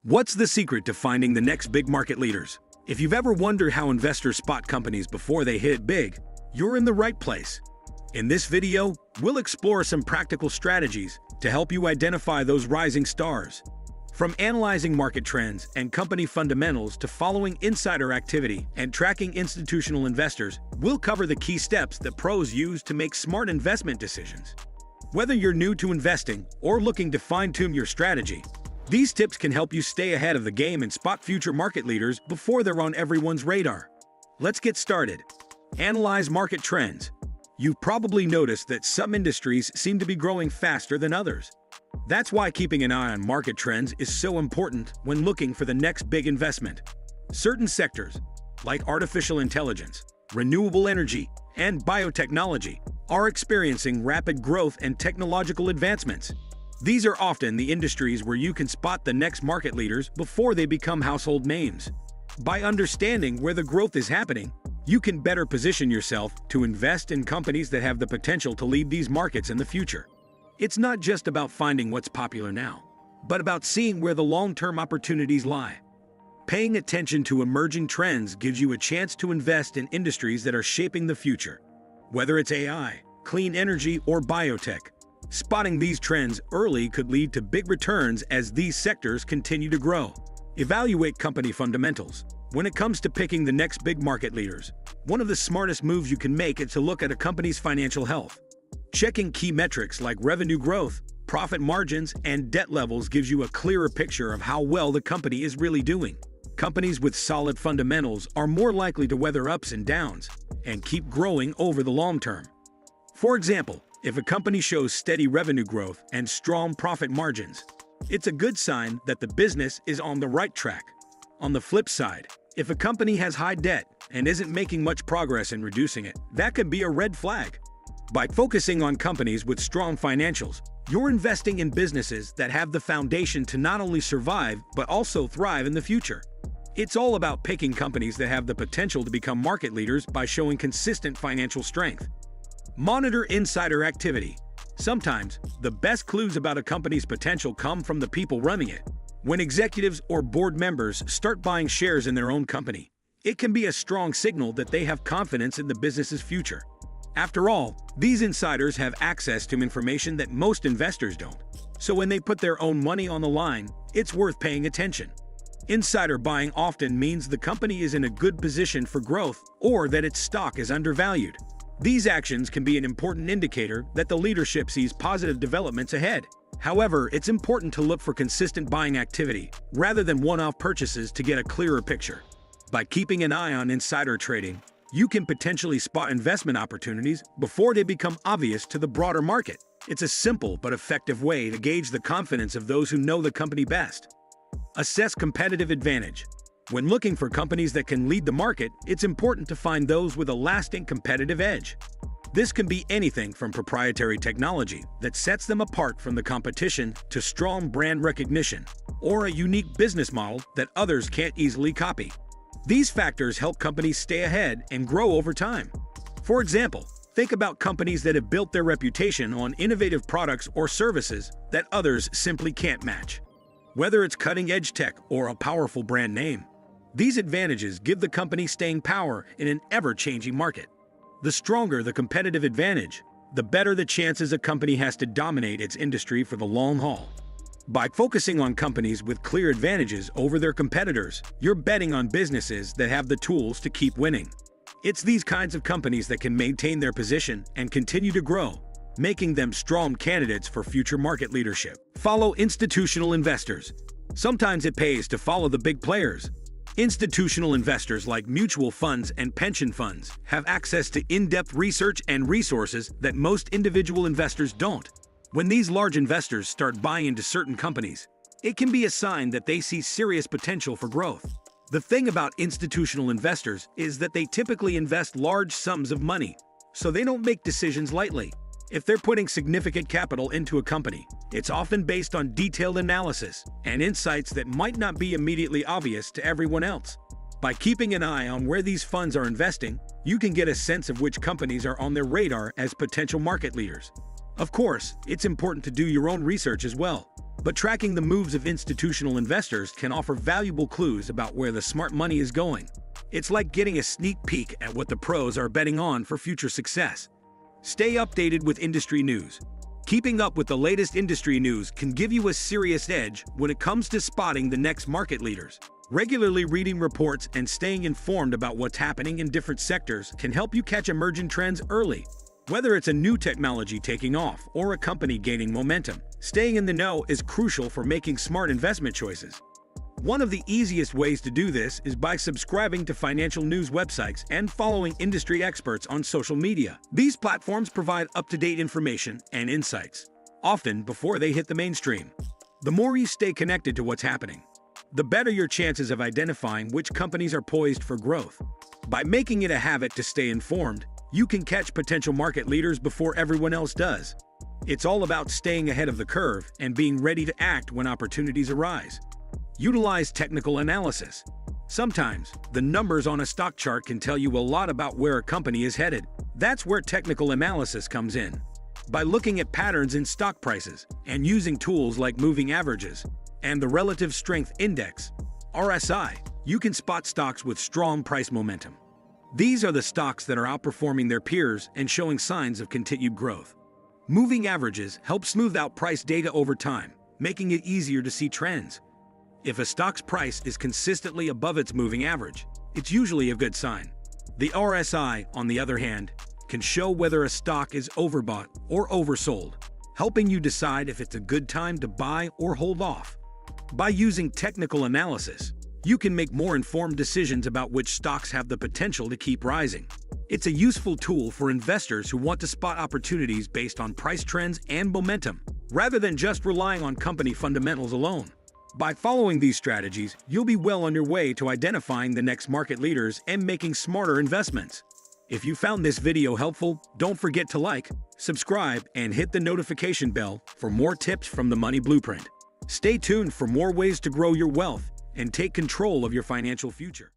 What's the secret to finding the next big market leaders? If you've ever wondered how investors spot companies before they hit big, you're in the right place. In this video, we'll explore some practical strategies to help you identify those rising stars. From analyzing market trends and company fundamentals to following insider activity and tracking institutional investors, we'll cover the key steps that pros use to make smart investment decisions. Whether you're new to investing or looking to fine-tune your strategy, these tips can help you stay ahead of the game and spot future market leaders before they're on everyone's radar. Let's get started. Analyze market trends. You've probably noticed that some industries seem to be growing faster than others. That's why keeping an eye on market trends is so important when looking for the next big investment. Certain sectors, like artificial intelligence, renewable energy, and biotechnology, are experiencing rapid growth and technological advancements. These are often the industries where you can spot the next market leaders before they become household names. By understanding where the growth is happening, you can better position yourself to invest in companies that have the potential to lead these markets in the future. It's not just about finding what's popular now, but about seeing where the long-term opportunities lie. Paying attention to emerging trends gives you a chance to invest in industries that are shaping the future. Whether it's AI, clean energy, or biotech, spotting these trends early could lead to big returns as these sectors continue to grow. Evaluate company fundamentals. When it comes to picking the next big market leaders, one of the smartest moves you can make is to look at a company's financial health. Checking key metrics like revenue growth, profit margins, and debt levels gives you a clearer picture of how well the company is really doing. Companies with solid fundamentals are more likely to weather ups and downs and keep growing over the long term. For example, if a company shows steady revenue growth and strong profit margins, it's a good sign that the business is on the right track. On the flip side, if a company has high debt and isn't making much progress in reducing it, that could be a red flag. By focusing on companies with strong financials, you're investing in businesses that have the foundation to not only survive but also thrive in the future. It's all about picking companies that have the potential to become market leaders by showing consistent financial strength. Monitor insider activity. Sometimes, the best clues about a company's potential come from the people running it. When executives or board members start buying shares in their own company, it can be a strong signal that they have confidence in the business's future. After all, these insiders have access to information that most investors don't. So when they put their own money on the line, it's worth paying attention. Insider buying often means the company is in a good position for growth or that its stock is undervalued. These actions can be an important indicator that the leadership sees positive developments ahead. However, it's important to look for consistent buying activity rather than one-off purchases to get a clearer picture. By keeping an eye on insider trading, you can potentially spot investment opportunities before they become obvious to the broader market. It's a simple but effective way to gauge the confidence of those who know the company best. Assess competitive advantage. When looking for companies that can lead the market, it's important to find those with a lasting competitive edge. This can be anything from proprietary technology that sets them apart from the competition to strong brand recognition or a unique business model that others can't easily copy. These factors help companies stay ahead and grow over time. For example, think about companies that have built their reputation on innovative products or services that others simply can't match. Whether it's cutting-edge tech or a powerful brand name, these advantages give the company staying power in an ever-changing market. The stronger the competitive advantage, the better the chances a company has to dominate its industry for the long haul. By focusing on companies with clear advantages over their competitors, you're betting on businesses that have the tools to keep winning. It's these kinds of companies that can maintain their position and continue to grow, making them strong candidates for future market leadership. Follow institutional investors. Sometimes it pays to follow the big players. Institutional investors like mutual funds and pension funds have access to in-depth research and resources that most individual investors don't. When these large investors start buying into certain companies, it can be a sign that they see serious potential for growth. The thing about institutional investors is that they typically invest large sums of money, so they don't make decisions lightly. If they're putting significant capital into a company, it's often based on detailed analysis and insights that might not be immediately obvious to everyone else. By keeping an eye on where these funds are investing, you can get a sense of which companies are on their radar as potential market leaders. Of course, it's important to do your own research as well. But tracking the moves of institutional investors can offer valuable clues about where the smart money is going. It's like getting a sneak peek at what the pros are betting on for future success. Stay updated with industry news. Keeping up with the latest industry news can give you a serious edge when it comes to spotting the next market leaders. Regularly reading reports and staying informed about what's happening in different sectors can help you catch emerging trends early. Whether it's a new technology taking off or a company gaining momentum, staying in the know is crucial for making smart investment choices. One of the easiest ways to do this is by subscribing to financial news websites and following industry experts on social media. These platforms provide up-to-date information and insights, often before they hit the mainstream. The more you stay connected to what's happening, the better your chances of identifying which companies are poised for growth. By making it a habit to stay informed, you can catch potential market leaders before everyone else does. It's all about staying ahead of the curve and being ready to act when opportunities arise. Utilize technical analysis. Sometimes, the numbers on a stock chart can tell you a lot about where a company is headed. That's where technical analysis comes in. By looking at patterns in stock prices and using tools like moving averages and the Relative Strength Index, RSI, you can spot stocks with strong price momentum. These are the stocks that are outperforming their peers and showing signs of continued growth. Moving averages help smooth out price data over time, making it easier to see trends. If a stock's price is consistently above its moving average, it's usually a good sign. The RSI, on the other hand, can show whether a stock is overbought or oversold, helping you decide if it's a good time to buy or hold off. By using technical analysis, you can make more informed decisions about which stocks have the potential to keep rising. It's a useful tool for investors who want to spot opportunities based on price trends and momentum, rather than just relying on company fundamentals alone. By following these strategies, you'll be well on your way to identifying the next market leaders and making smarter investments. If you found this video helpful, don't forget to like, subscribe, and hit the notification bell for more tips from the Money Blueprint. Stay tuned for more ways to grow your wealth and take control of your financial future.